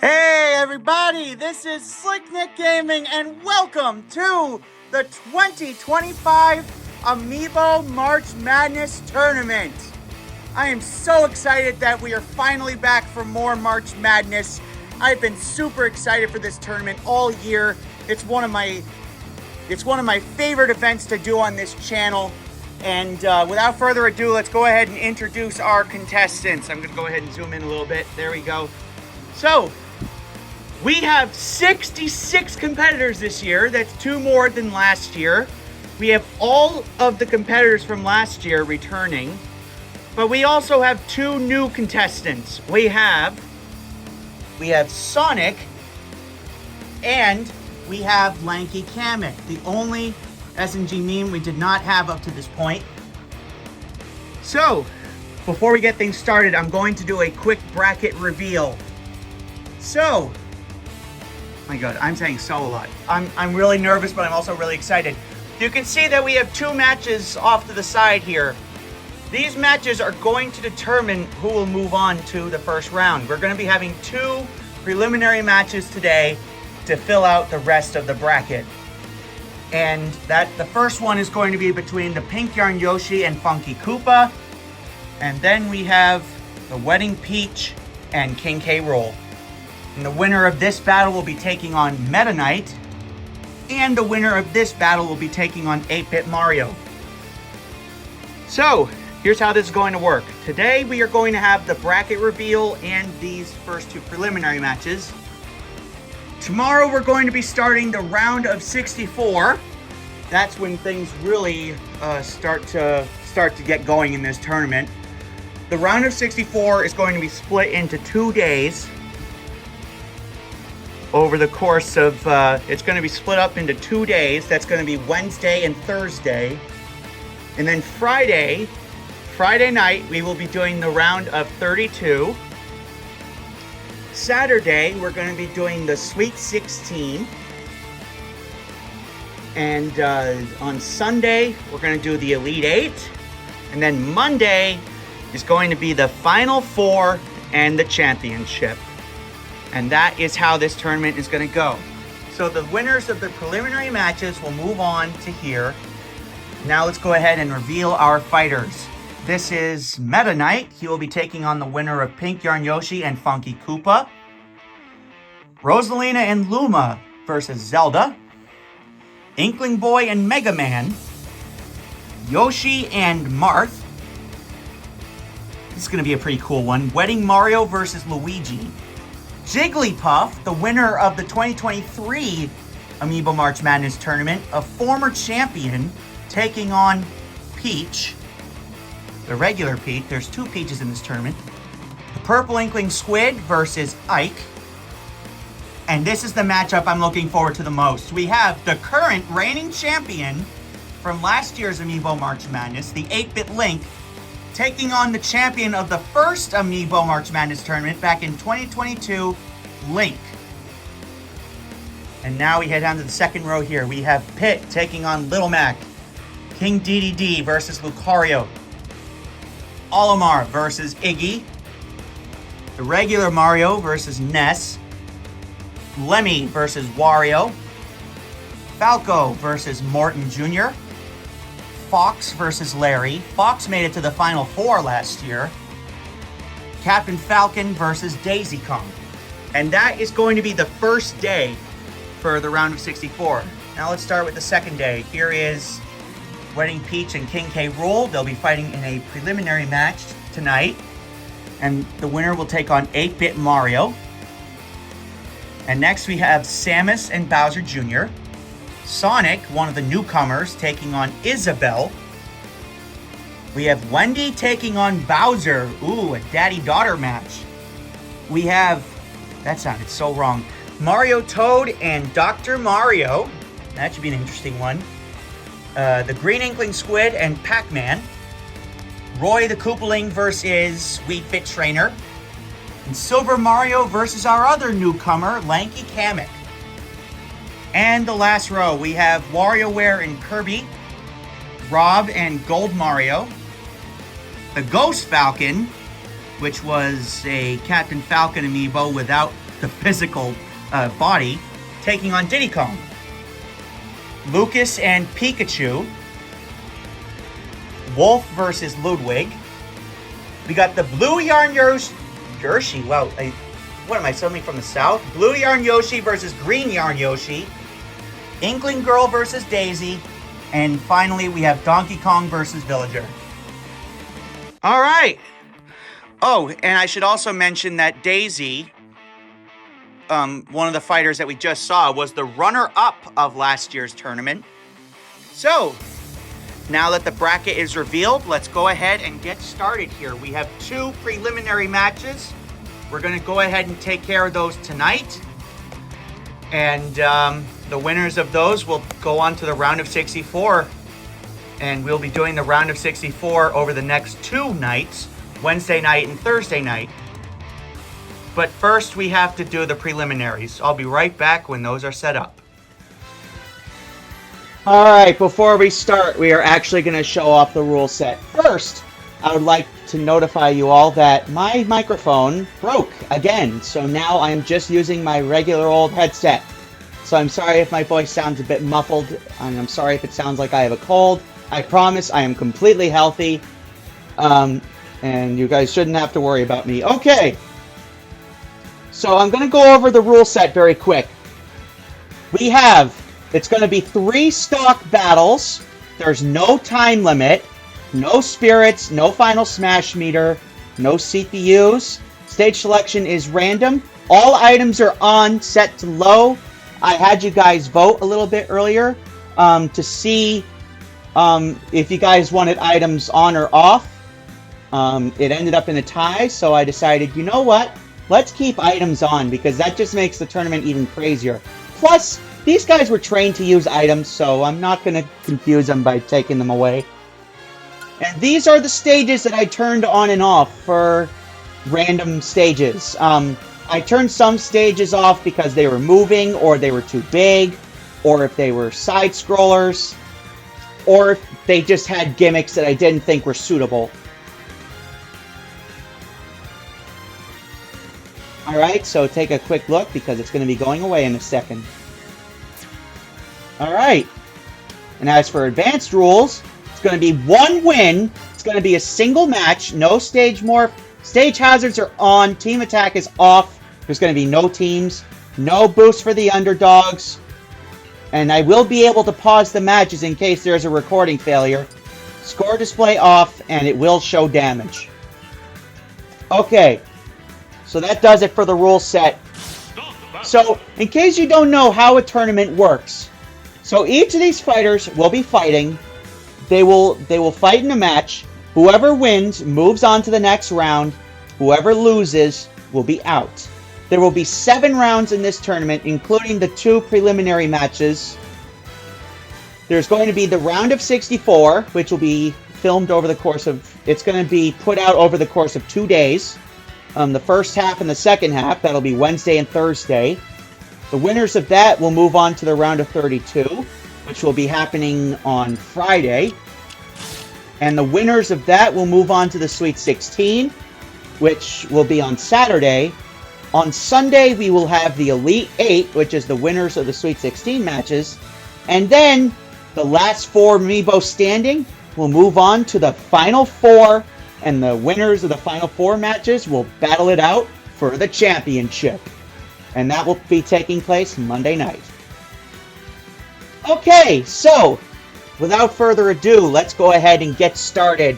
Hey everybody, this is Slicknick Gaming and welcome to the 2025 Amiibo March Madness Tournament. I am so excited that we are finally back for more March Madness. I've been super excited for this tournament all year. It's one of my favorite events to do on this channel. And without further ado, let's go ahead and introduce our contestants. I'm going to go ahead and zoom in a little bit. There we go. So, we have 66 competitors this year. That's 2 more than last year. We have all of the competitors from last year returning. But we also have 2 new contestants. We have Sonic and we have Lanky Kamek, the only SNG meme we did not have up to this point. So, before we get things started, I'm going to do a quick bracket reveal. So, my God, I'm saying so a lot. I'm really nervous, but I'm also really excited. You can see that we have 2 matches off to the side here. These matches are going to determine who will move on to the first round. We're going to be having 2 preliminary matches today to fill out the rest of the bracket. And the first one is going to be between the Pink Yarn Yoshi and Funky Koopa. And then we have the Wedding Peach and KingCrikey Rool. And the winner of this battle will be taking on Meta Knight. And the winner of this battle will be taking on 8-Bit Mario. So, here's how this is going to work. Today we are going to have the bracket reveal and these first 2 preliminary matches. Tomorrow we're going to be starting the round of 64. That's when things really start to get going in this tournament. The round of 64 is going to be split into 2 days. Over the course of, it's going to be split up into 2 days. That's going to be Wednesday and Thursday. And then Friday night, we will be doing the round of 32. Saturday, we're going to be doing the Sweet 16. And on Sunday, we're going to do the Elite 8. And then Monday is going to be the Final 4 and the Championship. And that is how this tournament is going to go. So the winners of the preliminary matches will move on to here. Now let's go ahead and reveal our fighters. This is Meta Knight. He will be taking on the winner of Pink Yarn Yoshi and Funky Koopa. Rosalina and Luma versus Zelda. Inkling Boy and Mega Man. Yoshi and Marth. This is going to be a pretty cool one. Wedding Mario versus Luigi. Jigglypuff, the winner of the 2023 Amiibo March Madness Tournament, a former champion, taking on Peach, the regular Peach. There's 2 Peaches in this tournament. The Purple Inkling Squid versus Ike. And this is the matchup I'm looking forward to the most. We have the current reigning champion from last year's Amiibo March Madness, the 8-Bit Link, taking on the champion of the first Amiibo March Madness Tournament back in 2022, Link. And now we head down to the second row here. We have Pit taking on Little Mac. King DDD versus Lucario. Olimar versus Iggy. The regular Mario versus Ness. Lemmy versus Wario. Falco versus Morton Jr. Fox versus Larry. Fox made it to the Final 4 last year. Captain Falcon versus Daisy Kong. And that is going to be the first day for the round of 64. Now let's start with the second day. Here is Wedding Peach and KingCrikey Rool. They'll be fighting in a preliminary match tonight. And the winner will take on 8-Bit Mario. And next we have Samus and Bowser Jr. Sonic, one of the newcomers, taking on Isabelle. We have Wendy taking on Bowser. Ooh, a daddy-daughter match. We have, that sounded so wrong, Mario Toad and Dr. Mario. That should be an interesting one. The Green Inkling Squid and Pac-Man. Roy the Koopaling versus Wii Fit Trainer. And Silver Mario versus our other newcomer, Lanky Kamek. And the last row, we have WarioWare and Kirby, Rob and Gold Mario, The Ghost Falcon, which was a Captain Falcon amiibo without the physical body, taking on Diddy Kong. Lucas and Pikachu. Wolf versus Ludwig. We got the Blue Yarn Yoshi. Wow, what am I, suddenly from the south? Blue Yarn Yoshi versus Green Yarn Yoshi. Inkling Girl versus Daisy. And finally, we have Donkey Kong versus Villager. All right. Oh, and I should also mention that Daisy, one of the fighters that we just saw, was the runner-up of last year's tournament. So, now that the bracket is revealed, let's go ahead and get started here. We have 2 preliminary matches. We're going to go ahead and take care of those tonight. And the winners of those will go on to the round of 64. And we'll be doing the round of 64 over the next 2 nights, Wednesday night and Thursday night. But first, we have to do the preliminaries. I'll be right back when those are set up. All right, before we start, we are actually going to show off the rule set. First, I would like to notify you all that my microphone broke again. So now I'm just using my regular old headset. So I'm sorry if my voice sounds a bit muffled, and I'm sorry if it sounds like I have a cold. I promise I am completely healthy, and you guys shouldn't have to worry about me. Okay, so I'm going to go over the rule set very quick. It's going to be 3 stock battles. There's no time limit, no spirits, no final smash meter, no CPUs. Stage selection is random. All items are on, set to low. I had you guys vote a little bit earlier to see if you guys wanted items on or off. It ended up in a tie, so I decided, you know what? Let's keep items on, because that just makes the tournament even crazier. Plus, these guys were trained to use items, so I'm not going to confuse them by taking them away. And these are the stages that I turned on and off for random stages. I turned some stages off because they were moving, or they were too big, or if they were side-scrollers, or if they just had gimmicks that I didn't think were suitable. Alright, so take a quick look, because it's going to be going away in a second. Alright, and as for advanced rules, it's going to be 1 win, it's going to be a single match, no stage morph, stage hazards are on, team attack is off, there's going to be no teams, no boost for the underdogs, and I will be able to pause the matches in case there's a recording failure. Score display off, and it will show damage. Okay, so that does it for the rule set. So, in case you don't know how a tournament works, so each of these fighters will be fighting. They will fight in a match. Whoever wins moves on to the next round. Whoever loses will be out. There will be 7 rounds in this tournament, including the 2 preliminary matches. There's going to be the round of 64, which will be filmed over the course of... It's going to be put out over the course of 2 days. The first half and the second half, that'll be Wednesday and Thursday. The winners of that will move on to the round of 32, which will be happening on Friday. And the winners of that will move on to the Sweet 16, which will be on Saturday. On Sunday, we will have the Elite 8, which is the winners of the Sweet 16 matches. And then, the last 4 Amiibo standing will move on to the Final 4, and the winners of the Final 4 matches will battle it out for the championship. And that will be taking place Monday night. Okay, so, without further ado, let's go ahead and get started.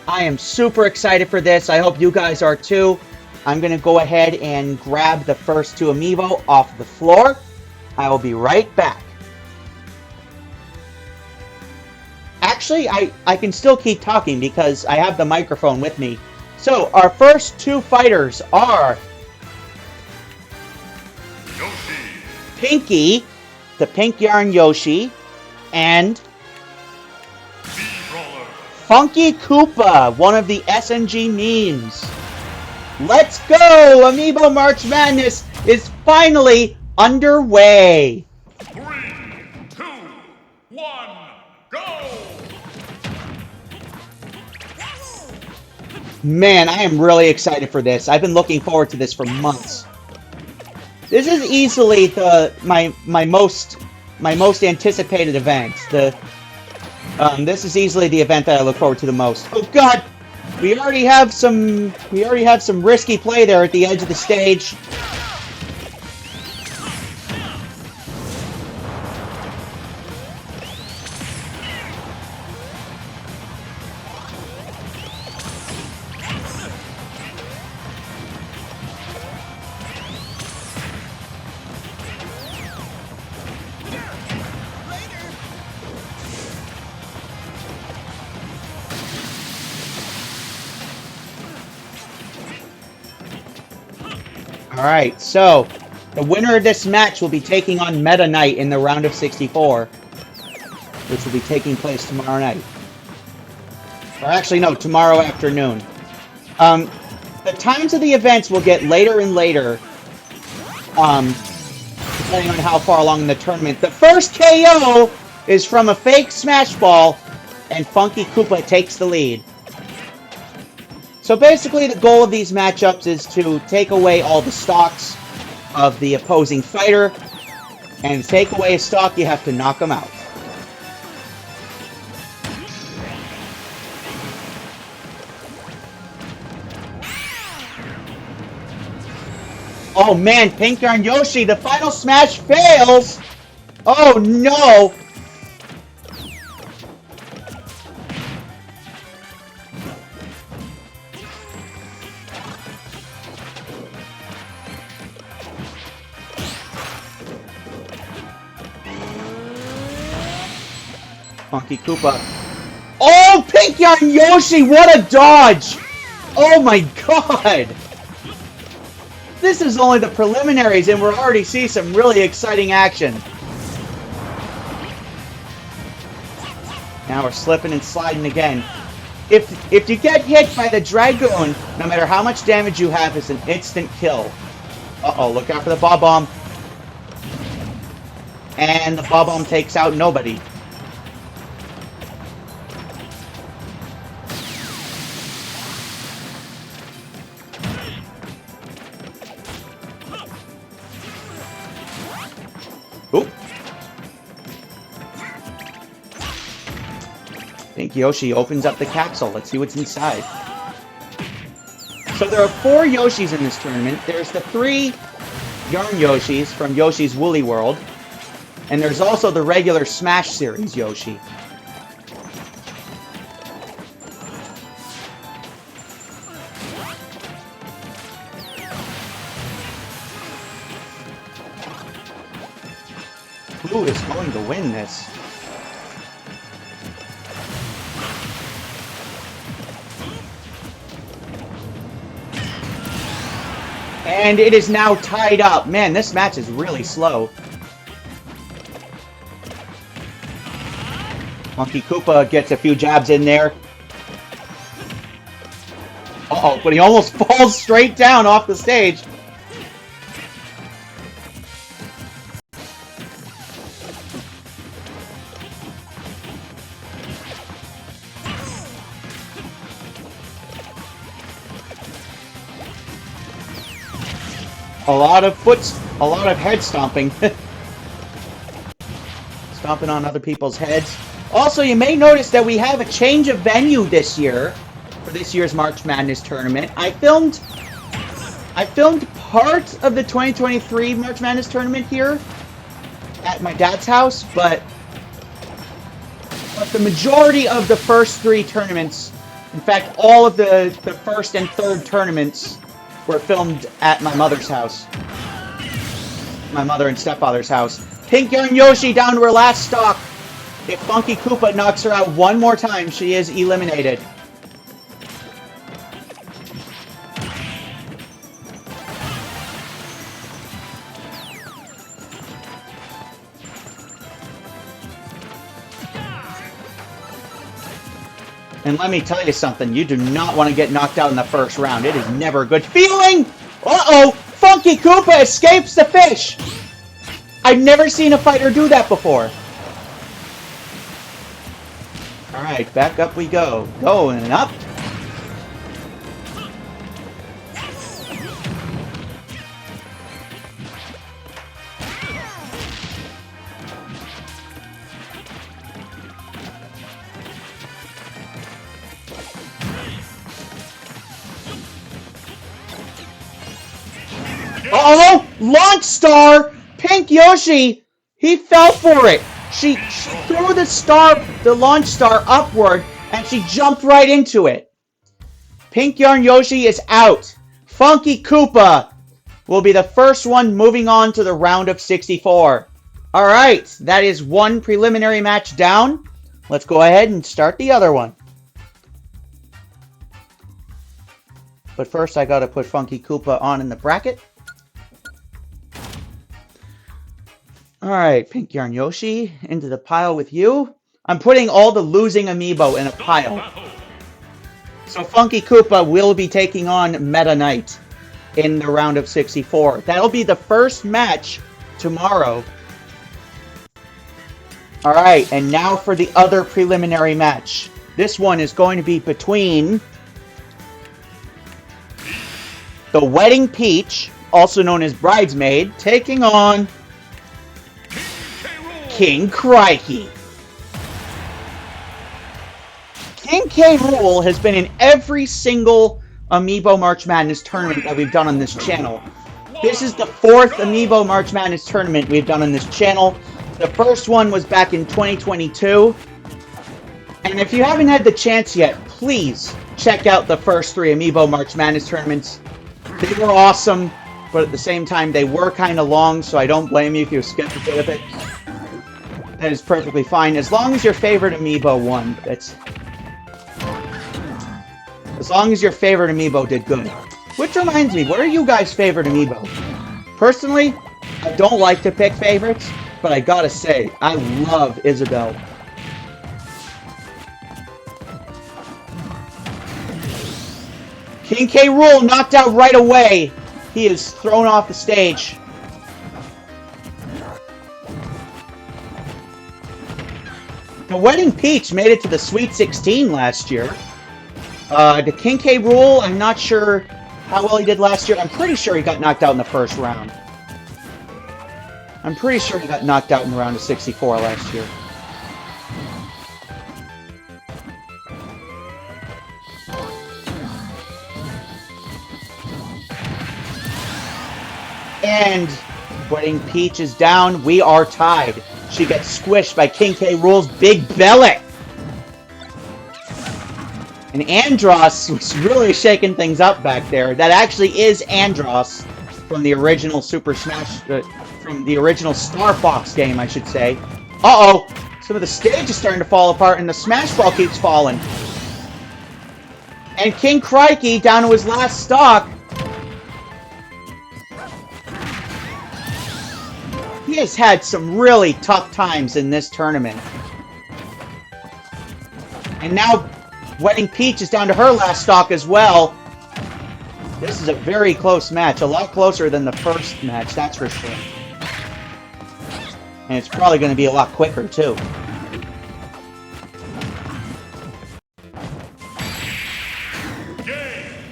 I am super excited for this. I hope you guys are too. I'm going to go ahead and grab the first 2 Amiibo off the floor. I will be right back. Actually, I can still keep talking because I have the microphone with me. So, our first 2 fighters are Yoshi. Pinky, the Pink Yarn Yoshi, and Funky Koopa, one of the SNG memes. Let's go! Amiibo March Madness is finally underway! 3, 2, 1, go! Man, I am really excited for this. I've been looking forward to this for months. This is easily my most anticipated event. This is easily the event that I look forward to the most. Oh God, we already have some risky play there at the edge of the stage. Alright, so the winner of this match will be taking on Meta Knight in the round of 64, which will be taking place tomorrow night. Or actually, no, tomorrow afternoon. The times of the events will get later and later, depending on how far along in the tournament. The first KO is from a fake Smash Ball, and Funky Koopa takes the lead. So basically, the goal of these matchups is to take away all the stocks of the opposing fighter, and to take away a stock, you have to knock them out. Oh man, Pink Yarn Yoshi, the final smash fails! Oh no! Funky Koopa. Oh, Pink Yarn Yoshi, what a dodge! Oh my god! This is only the preliminaries and we're already seeing some really exciting action. Now we're slipping and sliding again. If you get hit by the Dragoon, no matter how much damage you have, it's an instant kill. Uh-oh, look out for the Bob-Bomb. And the Bob-Bomb takes out nobody. Oop. I think Yoshi opens up the capsule. Let's see what's inside. So there are 4 Yoshis in this tournament. There's the 3 Yarn Yoshis from Yoshi's Woolly World. And there's also the regular Smash Series Yoshi. Who is going to win this? And it is now tied up. Man, this match is really slow. Funky Koopa gets a few jabs in there. Uh-oh, but he almost falls straight down off the stage. A lot of head stomping. Stomping on other people's heads. Also, you may notice that we have a change of venue this year for this year's March Madness tournament. I filmed part of the 2023 March Madness tournament here at my dad's house, but the majority of the first 3 tournaments, in fact, all of the first and third tournaments were filmed at my mother's house. My mother and stepfather's house. Pink Yarn Yoshi down to her last stock. If Funky Koopa knocks her out one more time, she is eliminated. And let me tell you something, you do not want to get knocked out in the first round. It is never a good feeling! Uh-oh! Funky Koopa escapes the fish! I've never seen a fighter do that before. Alright, back up we go. Going up. Uh-oh! Launch star! Pink Yoshi! He fell for it! She threw the launch star upward, and she jumped right into it. Pink Yarn Yoshi is out. Funky Koopa will be the first one moving on to the round of 64. Alright, that is one preliminary match down. Let's go ahead and start the other one. But first I gotta put Funky Koopa on in the bracket. Alright, Pink Yarn Yoshi, into the pile with you. I'm putting all the losing Amiibo in a pile. So Funky Koopa will be taking on Meta Knight in the round of 64. That'll be the first match tomorrow. Alright, and now for the other preliminary match. This one is going to be between the Wedding Peach, also known as Bridesmaid, taking on KingCrikey. King K. Rool has been in every single Amiibo March Madness tournament that we've done on this channel. This is the 4th Amiibo March Madness tournament we've done on this channel. The first one was back in 2022. And if you haven't had the chance yet, please check out the first 3 Amiibo March Madness tournaments. They were awesome, but at the same time they were kind of long, so I don't blame you if you skipped a bit of it. That is perfectly fine, as long as your favorite Amiibo won. As long as your favorite Amiibo did good. Which reminds me, what are you guys' favorite Amiibo? Personally, I don't like to pick favorites, but I gotta say, I love Isabelle. King K. Rool knocked out right away. He is thrown off the stage. The Wedding Peach made it to the Sweet 16 last year. The King K. Rool, I'm not sure how well he did last year. I'm pretty sure he got knocked out in the first round. I'm pretty sure he got knocked out in the round of 64 last year. And Wedding Peach is down. We are tied. She gets squished by King K. Rool's big belly. And Andros was really shaking things up back there. That actually is Andros from the original Super Smash, from the original Star Fox game, I should say. Uh-oh! Some of the stage is starting to fall apart and the Smash Ball keeps falling. And KingCrikey down to his last stock. He has had some really tough times in this tournament. And now Wedding Peach is down to her last stock as well. This is a very close match. A lot closer than the first match, that's for sure. And it's probably going to be a lot quicker, too.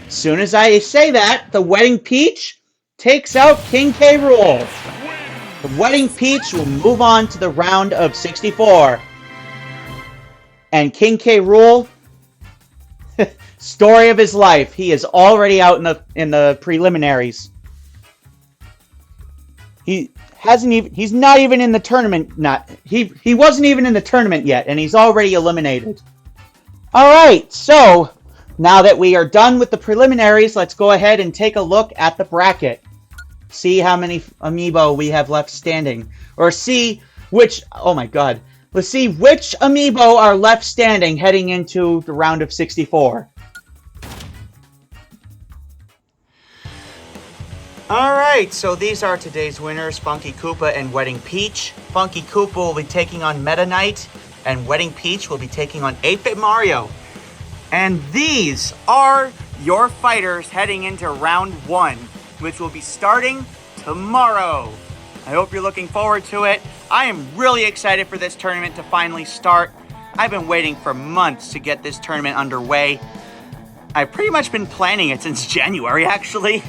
As soon as I say that, the Wedding Peach takes out King K. Rool. The Wedding Peach will move on to the round of 64. And King K. Rool, story of his life. He is already out in the preliminaries. He's not even in the tournament. He wasn't even in the tournament yet, and he's already eliminated. Alright, so now that we are done with the preliminaries, let's go ahead and take a look at the bracket. See how many Amiibo we have left standing. Or see which... Oh my god. Let's see which Amiibo are left standing heading into the round of 64. Alright, so these are today's winners, Funky Koopa and Wedding Peach. Funky Koopa will be taking on Meta Knight, and Wedding Peach will be taking on 8-Bit Mario. And these are your fighters heading into round 1, which will be starting tomorrow. I hope you're looking forward to it. I am really excited for this tournament to finally start. I've been waiting for months to get this tournament underway. I've pretty much been planning it since January, actually.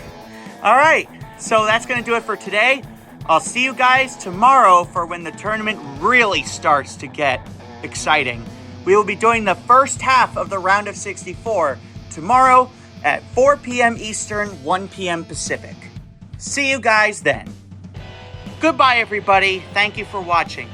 Alright, so that's going to do it for today. I'll see you guys tomorrow for when the tournament really starts to get exciting. We will be doing the first half of the round of 64 tomorrow at 4 p.m. Eastern, 1 p.m. Pacific. See you guys then. Goodbye, everybody. Thank you for watching.